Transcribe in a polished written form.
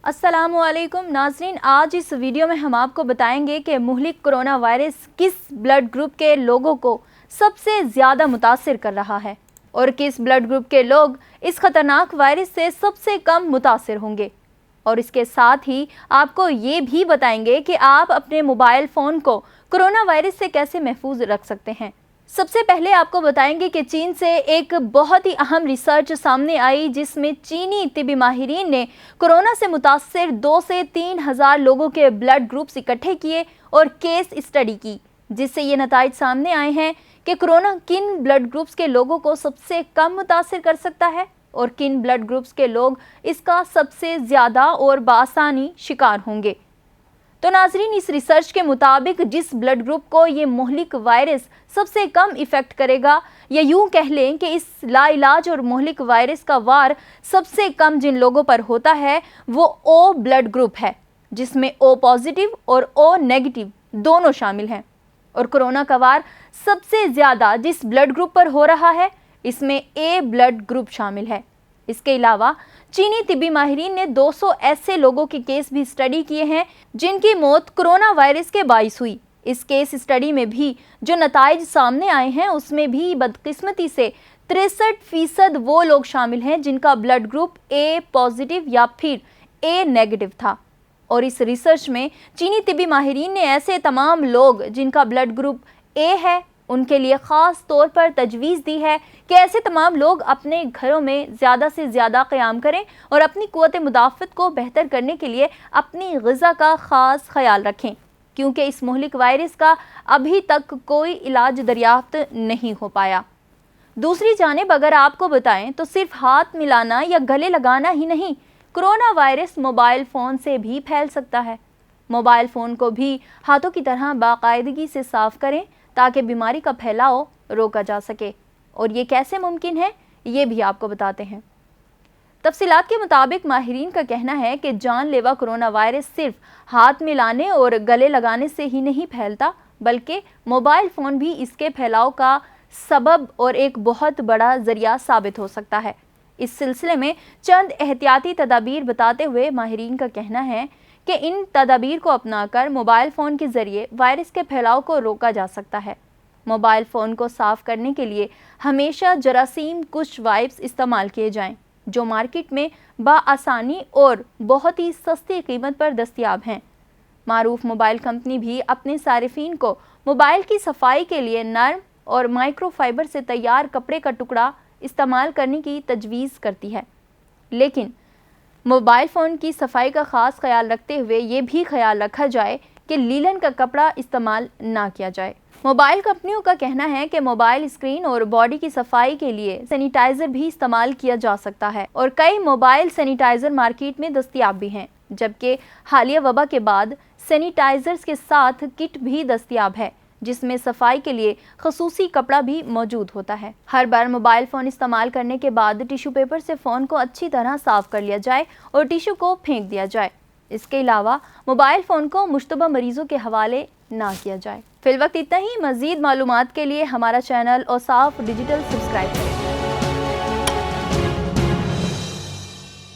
अस्सलामुअलैकुम नाज़रीन, आज इस वीडियो में हम आपको बताएंगे कि मुहलिक कोरोना वायरस किस ब्लड ग्रुप के लोगों को सबसे ज़्यादा मुतासिर कर रहा है और किस ब्लड ग्रुप के लोग इस ख़तरनाक वायरस से सबसे कम मुतासिर होंगे। और इसके साथ ही आपको ये भी बताएंगे कि आप अपने मोबाइल फ़ोन को कोरोना वायरस से कैसे महफूज रख सकते हैं। सबसे पहले आपको बताएंगे कि चीन से एक बहुत ही अहम रिसर्च सामने आई, जिसमें चीनी तिबी माहिरीन ने कोरोना से मुतासिर 2 से 3 हज़ार लोगों के ब्लड ग्रुप्स इकट्ठे किए और केस स्टडी की, जिससे ये नताइज सामने आए हैं कि कोरोना किन ब्लड ग्रुप्स के लोगों को सबसे कम मुतासिर कर सकता है और किन ब्लड ग्रुप्स के लोग इसका सबसे ज़्यादा और बआसानी शिकार होंगे। तो नाजरीन, इस रिसर्च के मुताबिक जिस ब्लड ग्रुप को ये मुहलिक वायरस सबसे कम इफ़ेक्ट करेगा, या यूँ कह लें कि इस लाइलाज और मुहलिक वायरस का वार सबसे कम जिन लोगों पर होता है वो ओ ब्लड ग्रुप है, जिसमें ओ पॉजिटिव और ओ नेगेटिव दोनों शामिल हैं। और कोरोना का वार सबसे ज़्यादा जिस ब्लड ग्रुप पर हो रहा है, इसमें ए ब्लड ग्रुप शामिल है। इसके अलावा चीनी तिबी माहिरीन ने 200 ऐसे लोगों के केस भी स्टडी किए हैं जिनकी मौत कोरोना वायरस के बाइस हुई। इस केस स्टडी में भी जो नताइज सामने आए हैं, उसमें भी बदकिस्मती से 63% वो लोग शामिल हैं जिनका ब्लड ग्रुप ए पॉजिटिव या फिर ए नेगेटिव था। और इस रिसर्च में चीनी तिबी माहिरीन ने ऐसे तमाम लोग जिनका ब्लड ग्रुप ए है, उनके लिए ख़ास तौर पर तजवीज़ दी है कि ऐसे तमाम लोग अपने घरों में ज़्यादा से ज़्यादा क़याम करें और अपनी क़ुव्वत मुदाफ़त को बेहतर करने के लिए अपनी ग़िज़ा का ख़ास ख्याल रखें, क्योंकि इस मुहलिक वायरस का अभी तक कोई इलाज दरियाफ्त नहीं हो पाया। दूसरी जानिब अगर आपको बताएं तो सिर्फ हाथ मिलाना या गले लगाना ही नहीं, कोरोना वायरस मोबाइल फ़ोन से भी फैल सकता है। मोबाइल फ़ोन को भी हाथों की तरह बाकायदगी से साफ़ करें ताकि बीमारी का फैलाव रोका जा सके। और ये कैसे मुमकिन है, ये भी आपको बताते हैं। तफसीलात के मुताबिक माहिरीन का कहना है कि जानलेवा कोरोना वायरस सिर्फ हाथ मिलाने और गले लगाने से ही नहीं फैलता, बल्कि मोबाइल फ़ोन भी इसके फैलाव का सबब और एक बहुत बड़ा ज़रिया साबित हो सकता है। इस सिलसिले में चंद एहतियाती तदाबीर बताते हुए माहिरीन का कहना है कि इन तदाबीर को अपनाकर मोबाइल फ़ोन के ज़रिए वायरस के फैलाव को रोका जा सकता है। मोबाइल फ़ोन को साफ़ करने के लिए हमेशा जरासीम कुश वाइप्स इस्तेमाल किए जाएं, जो मार्केट में बआसानी और बहुत ही सस्ती कीमत पर दस्तयाब हैं। मारूफ मोबाइल कंपनी भी अपने सारिफीन को मोबाइल की सफाई के लिए नरम और माइक्रोफाइबर से तैयार कपड़े का टुकड़ा इस्तेमाल करने की तजवीज़ करती है, लेकिन मोबाइल फ़ोन की सफाई का ख़ास ख्याल रखते हुए ये भी ख्याल रखा जाए कि लीलन का कपड़ा इस्तेमाल ना किया जाए। मोबाइल कंपनियों का कहना है कि मोबाइल स्क्रीन और बॉडी की सफाई के लिए सैनिटाइज़र भी इस्तेमाल किया जा सकता है और कई मोबाइल सैनिटाइज़र मार्केट में दस्तयाब भी हैं, जबकि हालिया वबा के बाद सैनिटाइज़र्स के साथ किट भी दस्तयाब है, जिसमें सफाई के लिए खसूसी कपड़ा भी मौजूद होता है। हर बार मोबाइल फ़ोन इस्तेमाल करने के बाद टिश्यू पेपर से फ़ोन को अच्छी तरह साफ़ कर लिया जाए और टिश्यू को फेंक दिया जाए। इसके अलावा मोबाइल फ़ोन को मुश्तबा मरीज़ों के हवाले ना किया जाए। फिलवक्त इतना ही। मज़ीद मालूमात के लिए हमारा चैनल औसाफ डिजिटल सब्सक्राइब करें।